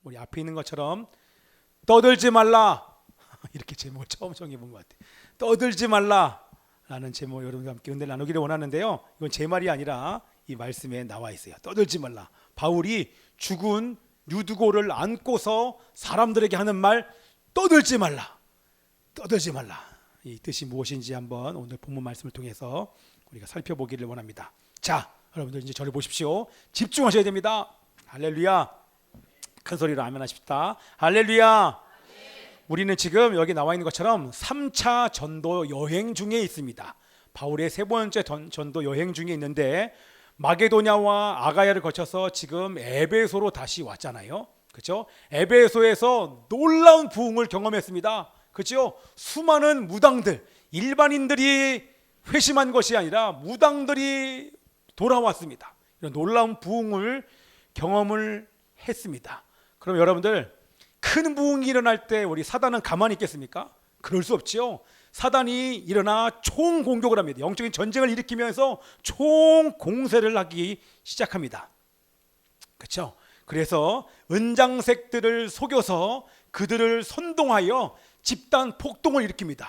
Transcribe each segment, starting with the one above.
우리 앞에 있는 것처럼 떠들지 말라 이렇게 제목을 처음 정해 본 것 같아요. 떠들지 말라 라는 제목 여러분과 함께 은혜를 나누기를 원하는데요. 이건 제 말이 아니라 이 말씀에 나와 있어요. 떠들지 말라. 바울이 죽은 유두고를 안고서 사람들에게 하는 말, 떠들지 말라. 떠들지 말라. 이 뜻이 무엇인지 한번 오늘 본문 말씀을 통해서 우리가 살펴보기를 원합니다. 자, 여러분들 이제 저를 보십시오. 집중하셔야 됩니다. 할렐루야. 큰 소리로 아멘 하십시다. 할렐루야. 우리는 지금 여기 나와 있는 것처럼 3차 전도 여행 중에 있습니다. 바울의 세 번째 전도 여행 중에 있는데 마게도냐와 아가야를 거쳐서 지금 에베소로 다시 왔잖아요. 그렇죠? 에베소에서 놀라운 부흥을 경험했습니다. 그렇죠? 수많은 무당들, 일반인들이 회심한 것이 아니라 무당들이 돌아왔습니다. 이런 놀라운 부흥을 경험을 했습니다. 그럼 여러분들 큰 부흥이 일어날 때 우리 사단은 가만히 있겠습니까? 그럴 수 없지요. 사단이 일어나 총공격을 합니다. 영적인 전쟁을 일으키면서 총공세를 하기 시작합니다. 그렇죠? 그래서 은장색들을 속여서 그들을 선동하여 집단 폭동을 일으킵니다.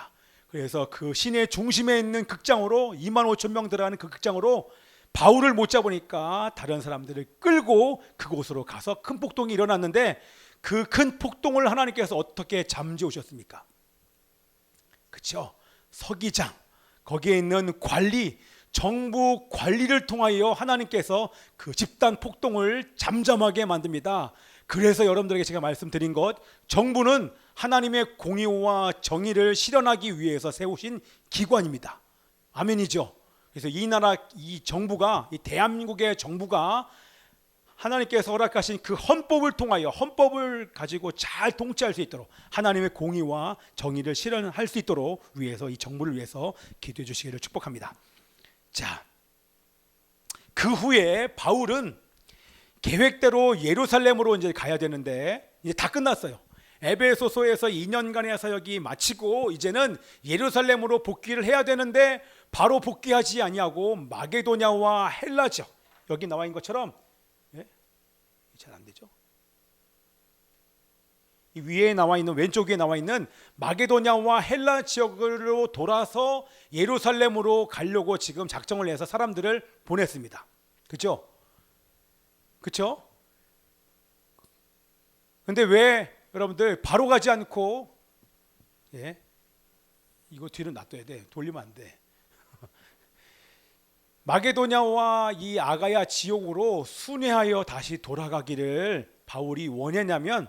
그래서 그 시내 중심에 있는 극장으로 25,000명 들어가는 그 극장으로 바울을 못 잡으니까 다른 사람들을 끌고 그곳으로 가서 큰 폭동이 일어났는데 그 큰 폭동을 하나님께서 어떻게 잠재우셨습니까? 그렇죠? 서기장, 거기에 있는 관리, 정부 관리를 통하여 하나님께서 그 집단 폭동을 잠잠하게 만듭니다. 그래서 여러분들에게 제가 말씀드린 것, 정부는 하나님의 공의와 정의를 실현하기 위해서 세우신 기관입니다. 아멘이죠. 그래서 이 나라, 이 정부가, 이 대한민국의 정부가 하나님께서 허락하신 그 헌법을 통하여 헌법을 가지고 잘 통치할 수 있도록 하나님의 공의와 정의를 실현할 수 있도록 위해서 이 정부를 위해서 기도해 주시기를 축복합니다. 자, 그 후에 바울은 계획대로 예루살렘으로 이제 가야 되는데 이제 다 끝났어요. 에베소서에서 2년간의 사역이 마치고 이제는 예루살렘으로 복귀를 해야 되는데 바로 복귀하지 아니하고 마게도냐와 헬라 지역, 여기 나와 있는 것처럼 잘 안 되죠. 이 위에 나와 있는 왼쪽 위에 나와 있는 마게도냐와 헬라 지역으로 돌아서 예루살렘으로 가려고 지금 작정을 해서 사람들을 보냈습니다. 그렇죠? 그렇죠? 근데 왜 여러분들 바로 가지 않고 이거 뒤로 놔둬야 돼. 돌리면 안 돼. 마게도냐와 이 아가야 지역으로 순회하여 다시 돌아가기를 바울이 원했냐면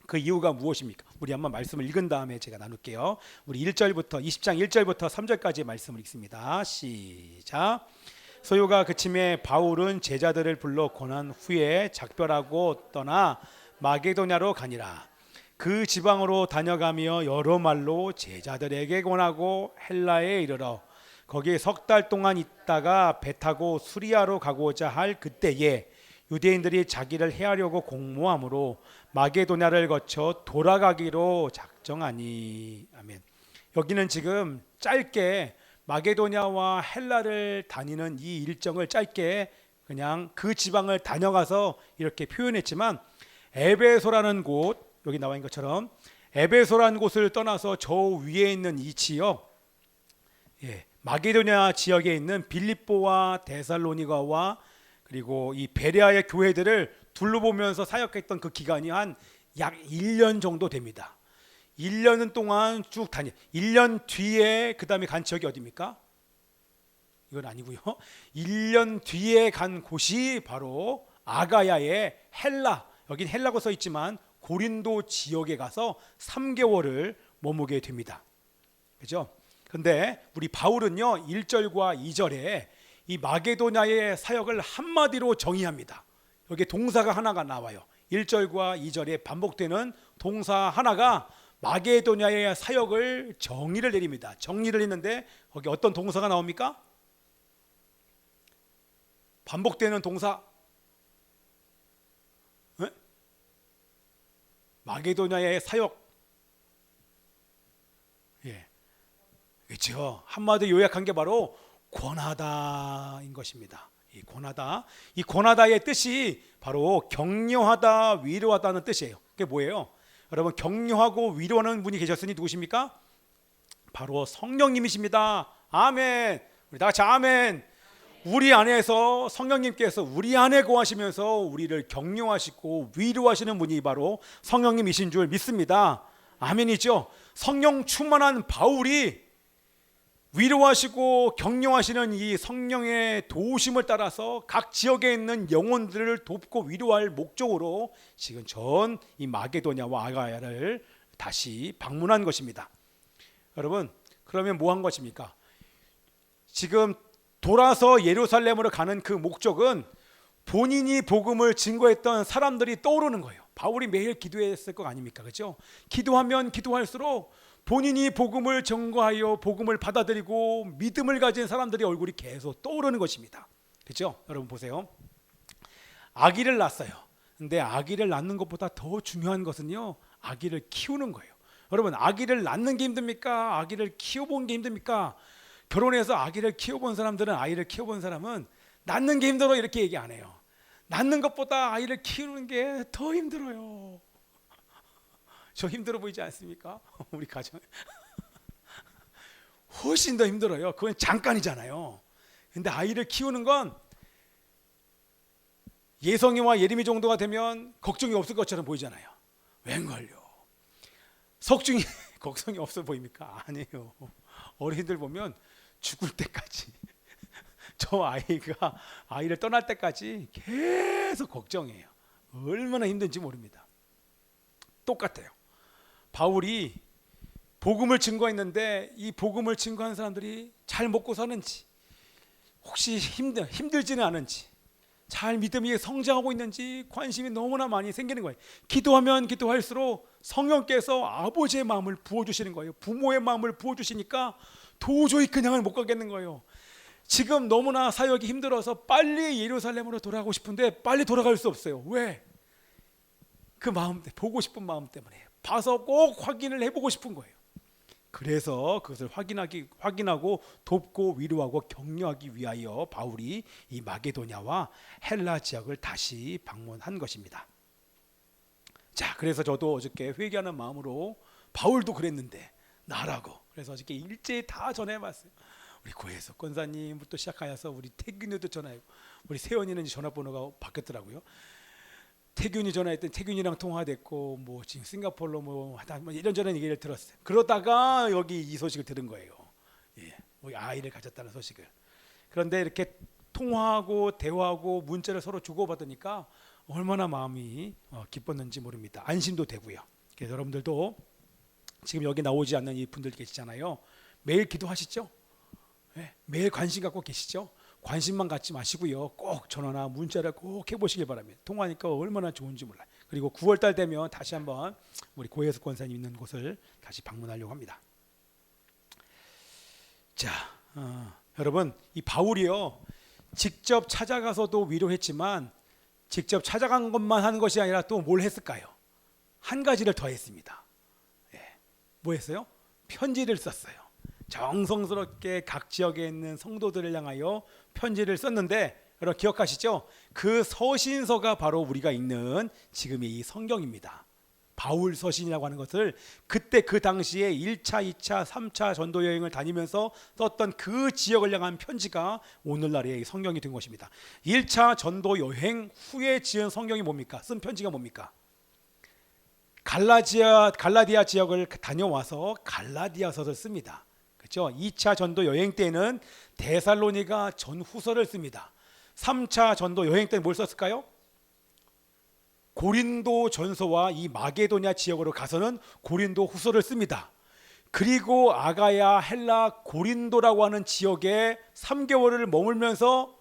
그 이유가 무엇입니까? 우리 한번 말씀을 읽은 다음에 제가 나눌게요. 우리 1절부터 20장 1절부터 3절까지의 말씀을 읽습니다. 시작. 소요가 그침에 바울은 제자들을 불러 권한 후에 작별하고 떠나 마게도냐로 가니라. 그 지방으로 다녀가며 여러 말로 제자들에게 권하고 헬라에 이르러 거기에 석 달 동안 있다가 배 타고 수리아로 가고자 할 그때에 유대인들이 자기를 해하려고 공모함으로 마게도냐를 거쳐 돌아가기로 작정하니. 아멘. 여기는 지금 짧게 마게도냐와 헬라를 다니는 이 일정을 짧게 그냥 그 지방을 다녀가서 이렇게 표현했지만 에베소라는 곳, 여기 나와 있는 것처럼 에베소라는 곳을 떠나서 저 위에 있는 이 지역, 마게도냐 지역에 있는 빌립보와 데살로니가와 그리고 이 베레아의 교회들을 둘러보면서 사역했던 그 기간이 한 약 1년 정도 됩니다. 1년 동안 쭉 1년 뒤에 그 다음에 간 지역이 어디입니까? 이건 아니고요. 1년 뒤에 간 곳이 바로 아가야의 헬라, 여긴 헬라고 써 있지만 고린도 지역에 가서 3개월을 머무게 됩니다. 그죠? 근데 우리 바울은요 1절과 2절에 이 마게도냐의 사역을 한마디로 정의합니다. 여기 동사가 하나가 나와요. 1절과 2절에 반복되는 동사 하나가 마게도냐의 사역을 정의를 내립니다. 정의를 했는데 거기 어떤 동사가 나옵니까? 반복되는 동사. 마게도냐의 사역. 그렇죠. 한마디 요약한 게 바로 권하다인 것입니다. 이 고나다의 뜻이 바로 격려하다, 위로하다는 뜻이에요. 그게 뭐예요? 여러분, 격려하고 위로하는 분이 계셨으니 누구십니까? 바로 성령님이십니다. 아멘. 우리 다 같이 아멘. 우리 안에서 성령님께서 우리 안에 거하시면서 우리를 격려하시고 위로하시는 분이 바로 성령님이신 줄 믿습니다. 아멘이죠. 성령 충만한 바울이 위로하시고 격려하시는 이 성령의 도우심을 따라서 각 지역에 있는 영혼들을 돕고 위로할 목적으로 지금 전 이 마게도냐와 아가야를 다시 방문한 것입니다. 여러분, 그러면 뭐 한 것입니까? 지금 돌아서 예루살렘으로 가는 그 목적은 본인이 복음을 증거했던 사람들이 떠오르는 거예요. 바울이 매일 기도했을 거 아닙니까? 그렇죠? 기도하면 기도할수록 본인이 복음을 증거하여 복음을 받아들이고 믿음을 가진 사람들의 얼굴이 계속 떠오르는 것입니다. 그렇죠? 여러분 보세요. 아기를 낳았어요. 근데 아기를 낳는 것보다 더 중요한 것은요, 아기를 키우는 거예요. 여러분, 아기를 낳는 게 힘듭니까? 아기를 키워본 게 힘듭니까? 결혼해서 아기를 키워본 사람들은, 아이를 키워본 사람은 낳는 게 힘들어 이렇게 얘기 안 해요. 낳는 것보다 아이를 키우는 게 더 힘들어요. 저 힘들어 보이지 않습니까? 우리 가정 훨씬 더 힘들어요. 그건 잠깐이잖아요. 근데 아이를 키우는 건 예성이와 예림이 정도가 되면 걱정이 없을 것처럼 보이잖아요. 웬걸요? 석중이 걱정이 없어 보입니까? 아니에요. 어린이들 보면 죽을 때까지 저 아이를 떠날 때까지 계속 걱정해요. 얼마나 힘든지 모릅니다. 똑같아요. 바울이 복음을 증거했는데 이 복음을 증거한 사람들이 잘 먹고 사는지, 혹시 힘들지는 않은지, 잘 믿음이 성장하고 있는지 관심이 너무나 많이 생기는 거예요. 기도하면 기도할수록 성령께서 아버지의 마음을 부어주시는 거예요. 부모의 마음을 부어주시니까 도저히 그냥을 못 가겠는 거예요. 지금 너무나 사역이 힘들어서 빨리 예루살렘으로 돌아가고 싶은데 빨리 돌아갈 수 없어요. 왜? 그 마음, 보고 싶은 마음 때문에 봐서 꼭 확인을 해보고 싶은 거예요. 그래서 그것을 확인하고 돕고 위로하고 격려하기 위하여 바울이 이 마게도냐와 헬라 지역을 다시 방문한 것입니다. 자, 그래서 저도 어저께 회개하는 마음으로 바울도 그랬는데 나라고, 그래서 어저께 일제히 다 전해봤어요. 우리 고혜석 권사님부터 시작하여서 우리 태균이도 전화했고, 우리 세연이는 전화번호가 바뀌었더라고요. 태균이 전화했더니 태균이랑 통화됐고, 뭐 지금 싱가포르로 뭐 이런저런 얘기를 들었어요. 그러다가 여기 이 소식을 들은 거예요. 예, 우리 아이를 가졌다는 소식을. 그런데 이렇게 통화하고 대화하고 문자를 서로 주고받으니까 얼마나 마음이 기뻤는지 모릅니다. 안심도 되고요. 그래서 여러분들도 지금 여기 나오지 않는 이 분들 계시잖아요. 매일 기도하시죠? 네, 매일 관심 갖고 계시죠? 관심만 갖지 마시고요. 꼭 전화나 문자를 꼭 해보시길 바랍니다. 통화하니까 얼마나 좋은지 몰라요. 그리고 9월달 되면 다시 한번 우리 고혜숙 권사님 있는 곳을 다시 방문하려고 합니다. 자, 여러분, 이 바울이요, 직접 찾아가서도 위로했지만 직접 찾아간 것만 한 것이 아니라 또 뭘 했을까요? 한 가지를 더 했습니다. 예, 뭐 했어요? 편지를 썼어요. 정성스럽게 각 지역에 있는 성도들을 향하여 편지를 썼는데, 여러분 기억하시죠? 그 서신서가 바로 우리가 읽는 지금의 이 성경입니다. 바울 서신이라고 하는 것을 그때 그 당시에 1차, 2차, 3차 전도 여행을 다니면서 썼던 그 지역을 향한 편지가 오늘날의 성경이 된 것입니다. 1차 전도 여행 후에 지은 성경이 뭡니까? 쓴 편지가 뭡니까? 갈라디아 지역을 다녀와서 갈라디아서를 씁니다. 그렇죠? 2차 전도 여행 때는 데살로니가 전후서를 씁니다. 3차 전도 여행 때는 뭘 썼을까요? 고린도 전서와 이 마게도냐 지역으로 가서는 고린도 후서를 씁니다. 그리고 아가야, 헬라, 고린도라고 하는 지역에 3개월을 머물면서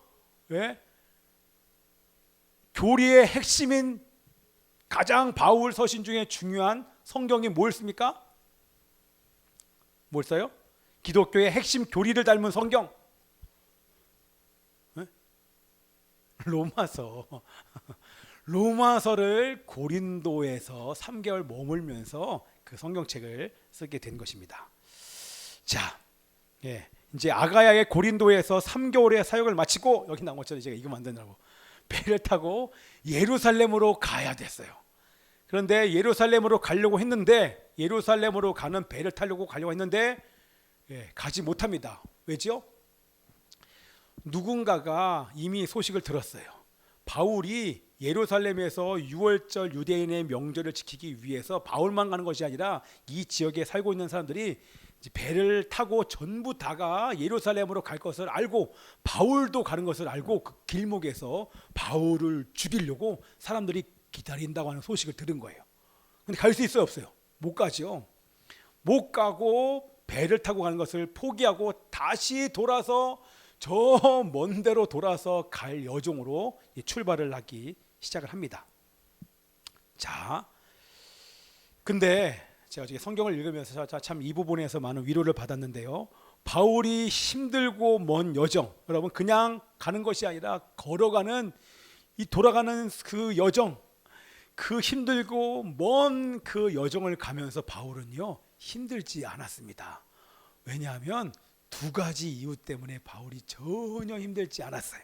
교리의 핵심인 가장 바울 서신 중에 중요한 성경이 뭘 씁니까? 뭘 써요? 기독교의 핵심 교리를 닮은 성경, 로마서를 고린도에서 3개월 머물면서 그 성경책을 쓰게 된 것입니다. 자, 이제 이제 아가야의 고린도에서 3개월의 사역을 마치고 여기 나온 것처럼 제가 이거 만드느라고 배를 타고 예루살렘으로 가야 됐어요. 그런데 예루살렘으로 가려고 했는데 예루살렘으로 가는 배를 타려고 가려고 했는데 가지 못합니다. 왜죠? 누군가가 이미 소식을 들었어요. 바울이 예루살렘에서 유월절 유대인의 명절을 지키기 위해서 바울만 가는 것이 아니라 이 지역에 살고 있는 사람들이 배를 타고 전부 다가 예루살렘으로 갈 것을 알고 바울도 가는 것을 알고 그 길목에서 바울을 죽이려고 사람들이 기다린다고 하는 소식을 들은 거예요. 근데 갈 수 있어요, 없어요? 못 가죠. 못 가고 배를 타고 가는 것을 포기하고 다시 돌아서 저 먼 데로 돌아서 갈 여정으로 출발을 하기 시작을 합니다. 자, 근데 제가 성경을 읽으면서 참 이 부분에서 많은 위로를 받았는데요. 바울이 힘들고 먼 여정, 여러분 그냥 가는 것이 아니라 걸어가는 이 돌아가는 그 여정, 그 힘들고 먼 그 여정을 가면서 바울은요 힘들지 않았습니다. 왜냐하면 두 가지 이유 때문에 바울이 전혀 힘들지 않았어요.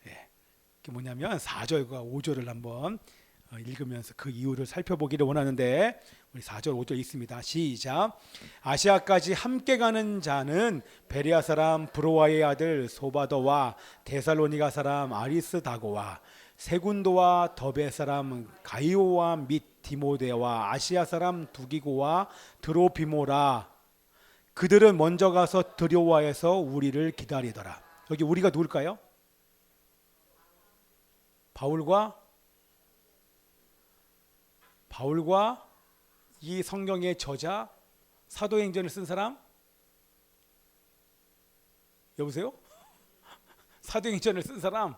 그게 뭐냐면 4절과 5절을 한번 읽으면서 그 이유를 살펴보기를 원하는데 우리 4절 5절 있습니다. 시작. 아시아까지 함께 가는 자는 베레아 사람 브로아의 아들 소바더와 데살로니가 사람 아리스다고와 세군도와 더베 사람 가이오와 및 디모데와 아시아 사람 두기고와 드로피모라. 그들은 먼저 가서 드료와에서 우리를 기다리더라. 여기 우리가 누굴까요? 바울과 이 성경의 저자 사도행전을 쓴 사람? 여보세요? 사도행전을 쓴 사람?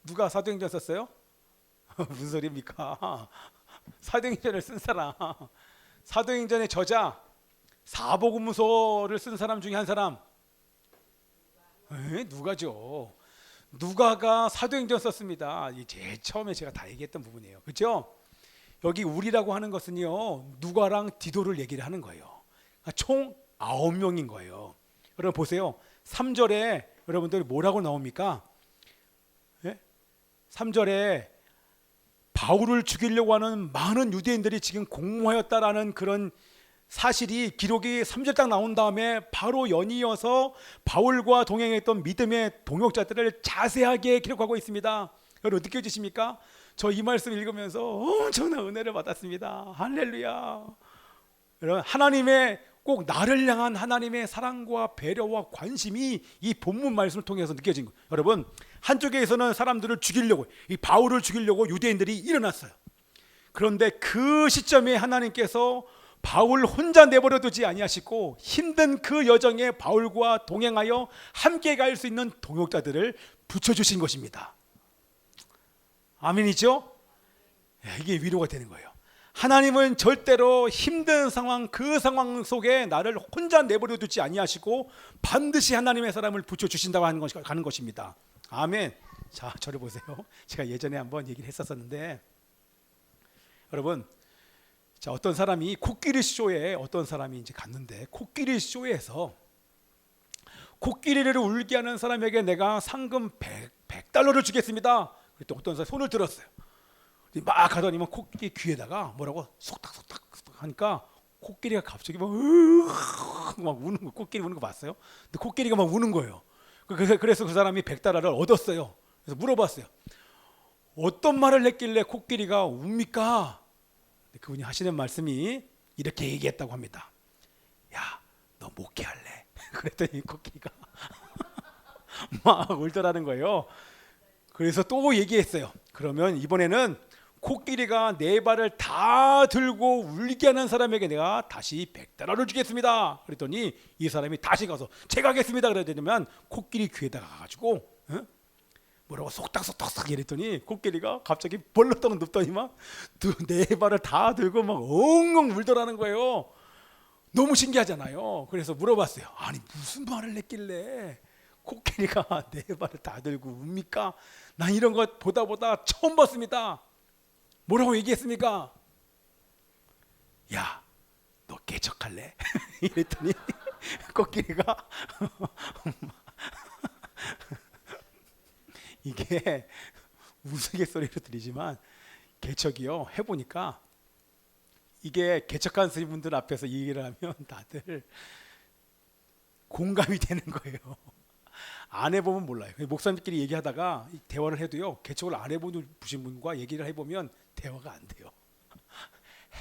누가 사도행전 썼어요? 무슨 소리입니까? 사도행전을 쓴 사람, 사도행전의 저자, 사복음서를 쓴 사람 중에 한 사람. 누가죠? 누가가 사도행전 썼습니다. 제일 처음에 제가 다 얘기했던 부분이에요. 그렇죠? 여기 우리라고 하는 것은요 누가랑 디도를 얘기를 하는 거예요. 총 9명인 거예요. 여러분 보세요. 3절에 여러분들 뭐라고 나옵니까? 3절에 바울을 죽이려고 하는 많은 유대인들이 지금 공모하였다라는 그런 사실이 기록이 3절 딱 나온 다음에 바로 연이어서 바울과 동행했던 믿음의 동역자들을 자세하게 기록하고 있습니다. 여러분 느껴지십니까? 저 이 말씀 읽으면서 엄청난 은혜를 받았습니다. 할렐루야. 여러분 하나님의 꼭 나를 향한 하나님의 사랑과 배려와 관심이 이 본문 말씀을 통해서 느껴진 거예요. 여러분 한쪽에서는 사람들을 죽이려고 이 바울을 죽이려고 유대인들이 일어났어요. 그런데 그 시점에 하나님께서 바울 혼자 내버려 두지 아니하시고 힘든 그 여정에 바울과 동행하여 함께 갈 수 있는 동역자들을 붙여주신 것입니다. 아멘이죠? 이게 위로가 되는 거예요. 하나님은 절대로 힘든 상황 그 상황 속에 나를 혼자 내버려 두지 아니하시고 반드시 하나님의 사람을 붙여주신다고 하는 것입니다. 아멘. 자, 저를 보세요. 제가 예전에 한번 얘기를 했었는데 여러분 자 어떤 사람이 코끼리 쇼에 어떤 사람이 이제 갔는데 코끼리 쇼에서 코끼리를 울게 하는 사람에게 내가 상금 100달러를 주겠습니다. 그랬더니 어떤 사람이 손을 들었어요. 막 가더니만 코끼리 귀에다가 뭐라고 속닥속닥 하니까 코끼리가 갑자기 막 우는 거, 코끼리 우는 거 봤어요? 근데 코끼리가 막 우는 거예요. 그래서 그 사람이 100달러를 얻었어요. 그래서 물어봤어요. 어떤 말을 했길래 코끼리가 웁니까? 그분이 하시는 말씀이 이렇게 얘기했다고 합니다. 야, 너 목회할래? 그랬더니 코끼리가 막 울더라는 거예요. 그래서 또 얘기했어요. 그러면 이번에는 코끼리가 네 발을 다 들고 울게 하는 사람에게 내가 다시 100달러를 주겠습니다. 그랬더니 이 사람이 다시 가서 제가 하겠습니다. 그러더니만 코끼리 귀에다가 가가지고 뭐라고 속닥속닥 이랬더니 코끼리가 갑자기 벌렁 눕더니만 네 발을 다 들고 막 엉엉 울더라는 거예요. 너무 신기하잖아요. 그래서 물어봤어요. 아니 무슨 말을 했길래 코끼리가 네 발을 다 들고 웁니까? 난 이런 것 보다 처음 봤습니다. 뭐라고 얘기했습니까? 야, 너 개척할래? 이랬더니 코끼리가 이게 우스갯소리로 들리지만 개척이요 해보니까 이게 개척한 분들 앞에서 이 얘기를 하면 다들 공감이 되는 거예요. 안 해보면 몰라요. 목사님끼리 얘기하다가 대화를 해도요, 개척을 안 해보신 분과 얘기를 해보면 대화가 안 돼요.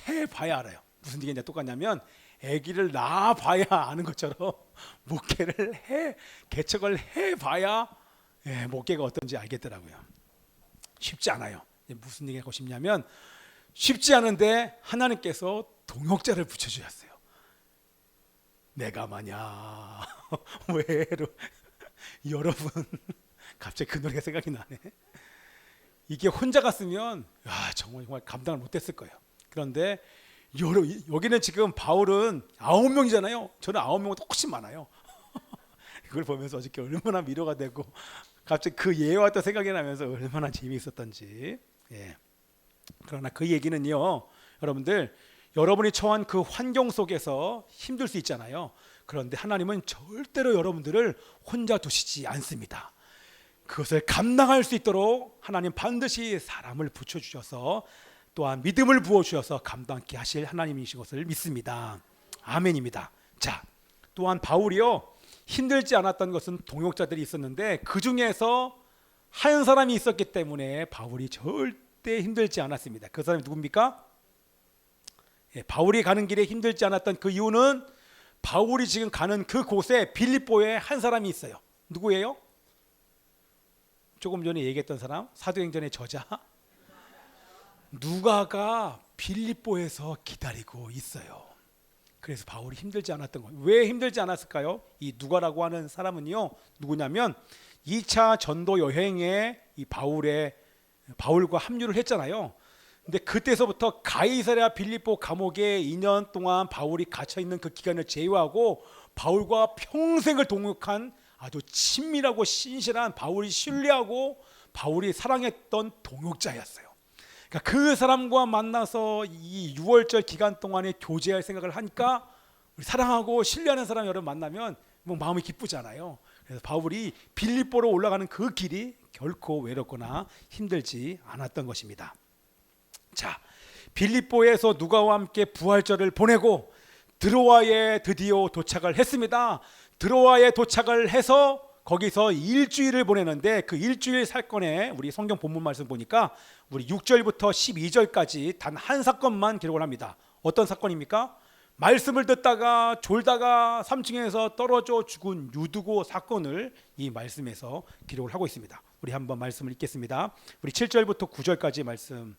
해봐야 알아요. 무슨 얘기냐 똑같냐면 아기를 낳아봐야 아는 것처럼 개척을 해봐야 목회가 어떤지 알겠더라고요. 쉽지 않아요. 무슨 얘기하고 싶냐면 쉽지 않은데 하나님께서 동역자를 붙여주셨어요. 내가 마냐 외로 여러분 갑자기 그 노래가 생각이 나네. 이게 혼자 갔으면 정말 감당을 못했을 거예요. 그런데 여기는 지금 바울은 9명이잖아요. 저는 9명보다 훨씬 많아요. 이걸 보면서 어저께 얼마나 위로가 되고 갑자기 그 예와 또 생각이 나면서 얼마나 재미있었던지. 그러나 그 얘기는요, 여러분들, 여러분이 처한 그 환경 속에서 힘들 수 있잖아요. 그런데 하나님은 절대로 여러분들을 혼자 두시지 않습니다. 그것을 감당할 수 있도록 하나님 반드시 사람을 붙여주셔서 또한 믿음을 부어주셔서 감당케 하실 하나님이신 것을 믿습니다. 아멘입니다. 자, 또한 바울이요, 힘들지 않았던 것은 동역자들이 있었는데 그 중에서 한 사람이 있었기 때문에 바울이 절대 힘들지 않았습니다. 그 사람이 누굽니까? 바울이 가는 길에 힘들지 않았던 그 이유는 바울이 지금 가는 그 곳에 빌립보에 한 사람이 있어요. 누구예요? 조금 전에 얘기했던 사람, 사도행전의 저자 누가가 빌립보에서 기다리고 있어요. 그래서 바울이 힘들지 않았던 거예요. 왜 힘들지 않았을까요? 이 누가라고 하는 사람은요, 누구냐면 2차 전도 여행에 이 바울과 합류를 했잖아요. 근데 그때서부터 가이사랴 빌립보 감옥에 2년 동안 바울이 갇혀 있는 그 기간을 제외하고 바울과 평생을 동역한 아주 친밀하고 신실한, 바울이 신뢰하고 바울이 사랑했던 동역자였어요. 그러니까 그 사람과 만나서 이 6월절 기간 동안에 교제할 생각을 하니까 우리 사랑하고 신뢰하는 사람 여러분 만나면 뭐 마음이 기쁘잖아요. 그래서 바울이 빌립보로 올라가는 그 길이 결코 외롭거나 힘들지 않았던 것입니다. 자, 빌립보에서 누가와 함께 부활절을 보내고 드로아에 드디어 도착을 했습니다. 드로아에 도착을 해서 거기서 일주일을 보내는데 그 일주일 사건에 우리 성경 본문 말씀 보니까 우리 6절부터 12절까지 단 한 사건만 기록을 합니다. 어떤 사건입니까? 말씀을 듣다가 졸다가 3층에서 떨어져 죽은 유두고 사건을 이 말씀에서 기록을 하고 있습니다. 우리 한번 말씀을 읽겠습니다. 우리 7절부터 9절까지 말씀을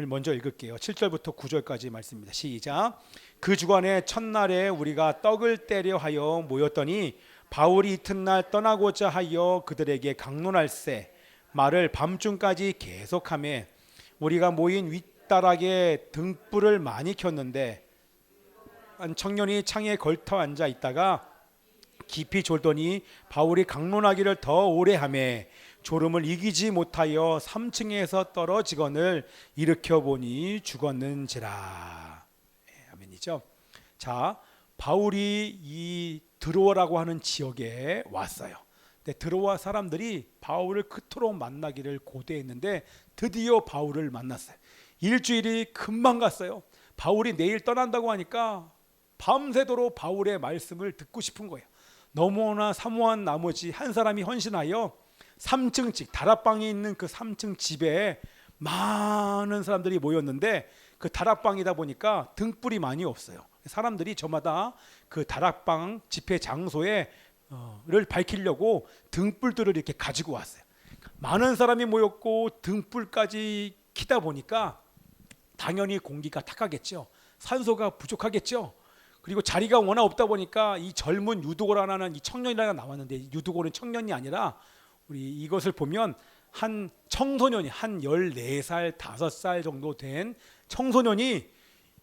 먼저 읽을게요. 7절부터 9절까지 말씀입니다. 시작. 그 주간의 첫날에 우리가 떡을 떼려 하여 모였더니 바울이 이튿날 떠나고자 하여 그들에게 강론할세 말을 밤중까지 계속하며 우리가 모인 윗다락에 등불을 많이 켰는데 한 청년이 창에 걸터 앉아 있다가 깊이 졸더니 바울이 강론하기를 더 오래 하며 졸음을 이기지 못하여 3층에서 떨어지거늘 일으켜 보니 죽었는지라. 아멘이죠. 자, 바울이 이 드로아라고 하는 지역에 왔어요. 근데 드로아 사람들이 바울을 그토록 만나기를 고대했는데 드디어 바울을 만났어요. 일주일이 금방 갔어요. 바울이 내일 떠난다고 하니까 밤새도록 바울의 말씀을 듣고 싶은 거예요. 너무나 사모한 나머지 한 사람이 헌신하여 3층 다락방에 있는 그 3층 집에 많은 사람들이 모였는데 그 다락방이다 보니까 등불이 많이 없어요. 사람들이 저마다 그 다락방 집회 장소를 밝히려고 등불들을 이렇게 가지고 왔어요. 많은 사람이 모였고 등불까지 켜다 보니까 당연히 공기가 탁하겠죠. 산소가 부족하겠죠. 그리고 자리가 워낙 없다 보니까 이 젊은 유두고라는 이 청년이 하나 나왔는데 유두고는 청년이 아니라 우리 이것을 보면 한 청소년이 한 14살, 5살 정도 된 청소년이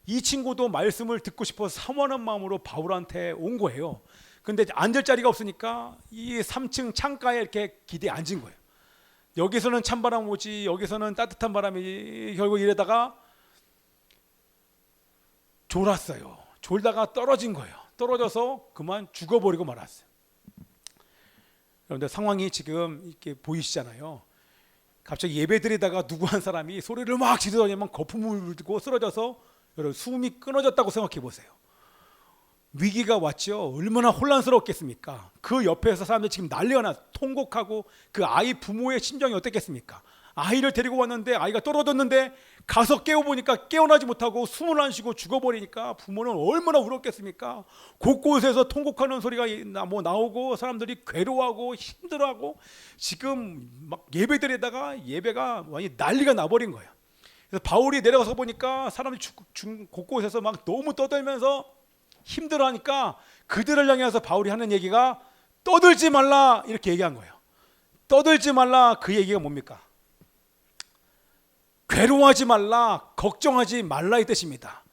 이 친구도 말씀을 듣고 싶어서 사모하는 마음으로 바울한테 온 거예요. 근데 앉을 자리가 없으니까 이 3층 창가에 이렇게 기대에 앉은 거예요. 여기서는 찬바람 오지, 여기서는 따뜻한 바람이, 결국 이러다가 졸았어요. 졸다가 떨어진 거예요. 떨어져서 그만 죽어버리고 말았어요. 그런데 상황이 지금 이렇게 보이시잖아요. 갑자기 예배드리다가 누구 한 사람이 소리를 막 지르더니만 거품을 들고 쓰러져서 여러분 숨이 끊어졌다고 생각해 보세요. 위기가 왔죠. 얼마나 혼란스러웠겠습니까? 그 옆에서 사람들이 지금 난리가 나 통곡하고 그 아이 부모의 심정이 어땠겠습니까? 아이를 데리고 왔는데 아이가 떨어졌는데 가서 깨워보니까 깨어나지 못하고 숨을 안 쉬고 죽어버리니까 부모는 얼마나 울었겠습니까? 곳곳에서 통곡하는 소리가 나오고 사람들이 괴로워하고 힘들어하고 지금 막 예배드리다가 예배가 완전히 난리가 나버린 거예요. 그래서 바울이 내려가서 보니까 사람들이 곳곳에서 막 너무 떠들면서 힘들어하니까 그들을 향해서 바울이 하는 얘기가 떠들지 말라 이렇게 얘기한 거예요. 떠들지 말라 그 얘기가 뭡니까? 괴로워하지 말라, 걱정하지 말라의 뜻입니다.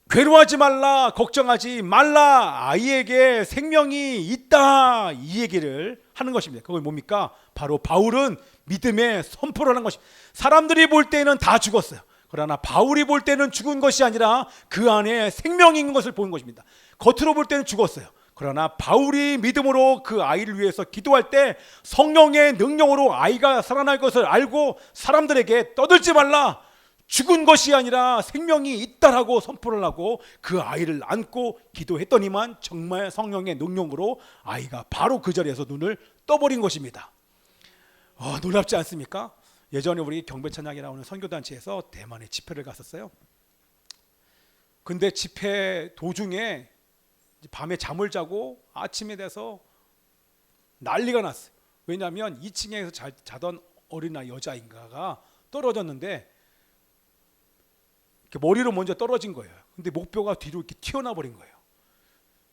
괴로워하지 말라, 걱정하지 말라, 아이에게 생명이 있다 이 얘기를 하는 것입니다. 그걸 뭡니까? 바로 바울은 믿음의 선포를 하는 것입니다. 사람들이 볼 때는 다 죽었어요. 그러나 바울이 볼 때는 죽은 것이 아니라 그 안에 생명이 있는 것을 보는 것입니다. 겉으로 볼 때는 죽었어요. 그러나 바울이 믿음으로 그 아이를 위해서 기도할 때 성령의 능력으로 아이가 살아날 것을 알고 사람들에게 떠들지 말라, 죽은 것이 아니라 생명이 있다라고 선포를 하고 그 아이를 안고 기도했더니만 정말 성령의 능력으로 아이가 바로 그 자리에서 눈을 떠버린 것입니다. 놀랍지 않습니까? 예전에 우리 경배찬양이라고 하는 선교단체에서 대만에 집회를 갔었어요. 근데 집회 도중에 밤에 잠을 자고 아침에 돼서 난리가 났어요. 왜냐하면 2층에서 자던 어린아이 여자인가가 떨어졌는데 머리로 먼저 떨어진 거예요. 근데 목뼈가 뒤로 이렇게 튀어나와 버린 거예요.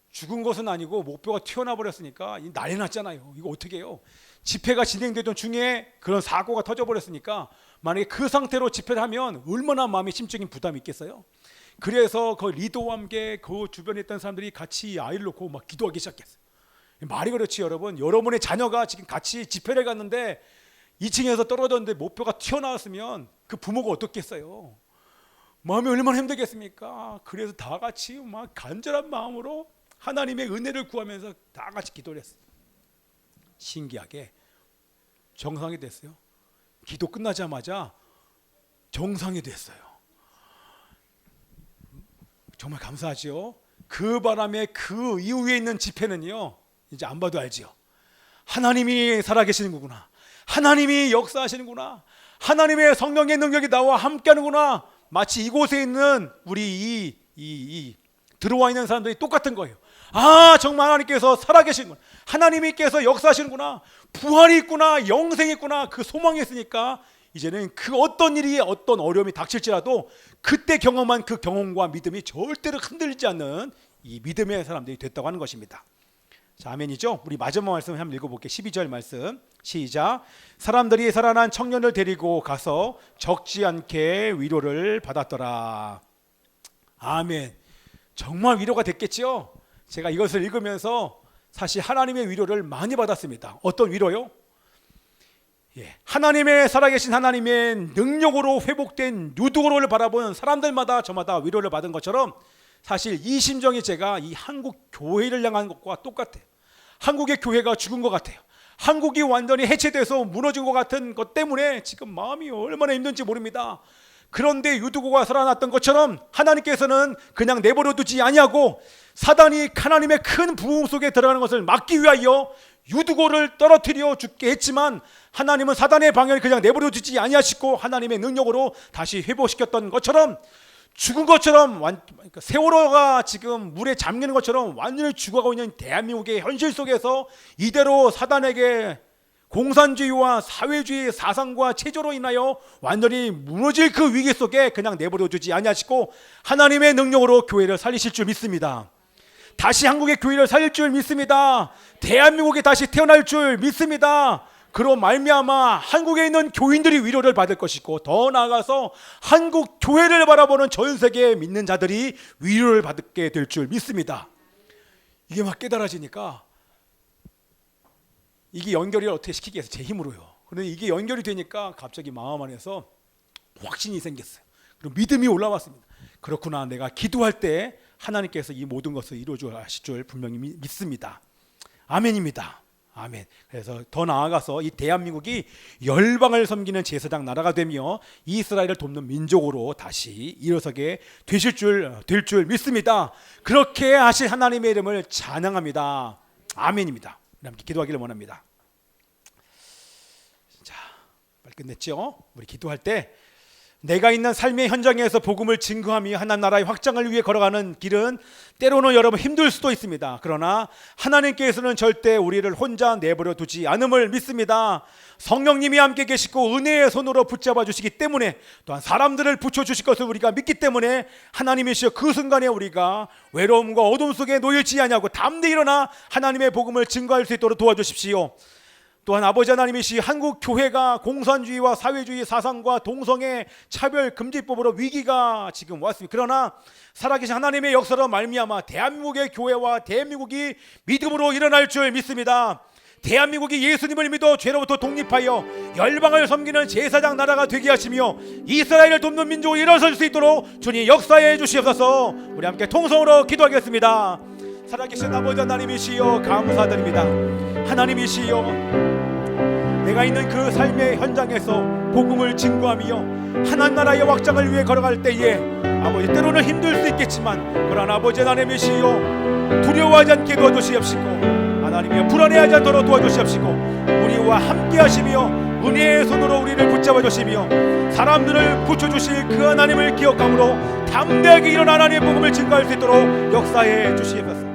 죽은 것은 아니고 목뼈가 튀어나와 버렸으니까 난리 났잖아요. 이거 어떻게 해요? 집회가 진행되던 중에 그런 사고가 터져버렸으니까 만약에 그 상태로 집회를 하면 얼마나 마음에 심적인 부담이 있겠어요? 그래서 그 리더와 함께 그 주변에 있던 사람들이 같이 아이를 놓고 막 기도하기 시작했어요. 말이 그렇지 여러분. 여러분의 자녀가 지금 같이 집회를 갔는데 2층에서 떨어졌는데 목뼈가 튀어나왔으면 그 부모가 어떻겠어요? 마음이 얼마나 힘들겠습니까? 그래서 다 같이 막 간절한 마음으로 하나님의 은혜를 구하면서 다 같이 기도를 했어요. 신기하게 정상이 됐어요. 기도 끝나자마자 정상이 됐어요. 정말 감사하죠. 그 바람에 그 이후에 있는 집회는요, 이제 안 봐도 알지요. 하나님이 살아계시는구나. 하나님이 역사하시는구나. 하나님의 성령의 능력이 나와 함께하는구나. 마치 이곳에 있는 우리 이 들어와 있는 사람들이 똑같은 거예요. 정말 하나님께서 살아계시는구나. 하나님께서 역사하시는구나. 부활이 있구나. 영생이 있구나. 그 소망이 있으니까 이제는 그 어떤 일이 어떤 어려움이 닥칠지라도 그때 경험한 그 경험과 믿음이 절대로 흔들리지 않는 이 믿음의 사람들이 됐다고 하는 것입니다. 자, 아멘이죠? 우리 마지막 말씀 한번 읽어볼게요. 12절 말씀 시작. 사람들이 살아난 청년을 데리고 가서 적지 않게 위로를 받았더라. 아멘. 정말 위로가 됐겠죠? 제가 이것을 읽으면서 사실 하나님의 위로를 많이 받았습니다. 어떤 위로요? 하나님의 살아계신 하나님의 능력으로 회복된 유두고를 바라보는 사람들마다 저마다 위로를 받은 것처럼 사실 이 심정이 제가 이 한국 교회를 향한 것과 똑같아요. 한국의 교회가 죽은 것 같아요. 한국이 완전히 해체돼서 무너진 것 같은 것 때문에 지금 마음이 얼마나 힘든지 모릅니다. 그런데 유두고가 살아났던 것처럼 하나님께서는 그냥 내버려 두지 아니하고 사단이 하나님의 큰 부흥 속에 들어가는 것을 막기 위하여 유두고를 떨어뜨려 죽게 했지만 하나님은 사단의 방해를 그냥 내버려 두지 아니하시고 하나님의 능력으로 다시 회복시켰던 것처럼 죽은 것처럼 세월호가 지금 물에 잠기는 것처럼 완전히 죽어가고 있는 대한민국의 현실 속에서 이대로 사단에게 공산주의와 사회주의 사상과 체조로 인하여 완전히 무너질 그 위기 속에 그냥 내버려 두지 아니하시고 하나님의 능력으로 교회를 살리실 줄 믿습니다. 다시 한국의 교회를 살릴 줄 믿습니다. 대한민국이 다시 태어날 줄 믿습니다. 그로 말미암아 한국에 있는 교인들이 위로를 받을 것이고 더 나아가서 한국 교회를 바라보는 전 세계 믿는 자들이 위로를 받게 될 줄 믿습니다. 이게 막 깨달아지니까 이게 연결이 어떻게 시키겠어요? 제 힘으로요. 그런데 이게 연결이 되니까 갑자기 마음 안에서 확신이 생겼어요. 그리고 믿음이 올라왔습니다. 그렇구나. 내가 기도할 때 하나님께서 이 모든 것을 이루어져 하실 줄 분명히 믿습니다. 아멘입니다. 아멘. 그래서 더 나아가서 이 대한민국이 열방을 섬기는 제사장 나라가 되며 이스라엘을 돕는 민족으로 다시 일어서게 될 줄 믿습니다. 그렇게 하실 하나님의 이름을 찬양합니다. 아멘입니다. 함께 기도하기를 원합니다. 자, 빨리 끝냈죠? 우리 기도할 때 내가 있는 삶의 현장에서 복음을 증거하며 하나님 나라의 확장을 위해 걸어가는 길은 때로는 여러분 힘들 수도 있습니다. 그러나 하나님께서는 절대 우리를 혼자 내버려 두지 않음을 믿습니다. 성령님이 함께 계시고 은혜의 손으로 붙잡아 주시기 때문에, 또한 사람들을 붙여주실 것을 우리가 믿기 때문에 하나님이시여 그 순간에 우리가 외로움과 어둠 속에 놓일지 아니하고 담대히 일어나 하나님의 복음을 증거할 수 있도록 도와주십시오. 또한 아버지 하나님이시 한국 교회가 공산주의와 사회주의 사상과 동성애 차별 금지법으로 위기가 지금 왔습니다. 그러나 살아계신 하나님의 역사로 말미암아 대한민국의 교회와 대한민국이 믿음으로 일어날 줄 믿습니다. 대한민국이 예수님을 믿어 죄로부터 독립하여 열방을 섬기는 제사장 나라가 되게 하시며 이스라엘을 돕는 민족으로 일어설 수 있도록 주님 역사해 주시옵소서. 우리 함께 통성으로 기도하겠습니다. 살아계신 아버지 하나님이시여 감사드립니다. 하나님이시여, 내가 있는 그 삶의 현장에서 복음을 증거하며 하나님 나라의 확장을 위해 걸어갈 때에 아버지 때로는 힘들 수 있겠지만, 그러나 아버지 하나님이시여 두려워하지 않게 도와주시옵시고 하나님이여 불안해하지 않도록 도와주시옵시고 우리와 함께 하시며 은혜의 손으로 우리를 붙잡아 주시며 사람들을 붙여주실 그 하나님을 기억함으로 담대하게 일어나 하나님의 복음을 증거할 수 있도록 역사해 주시옵소서.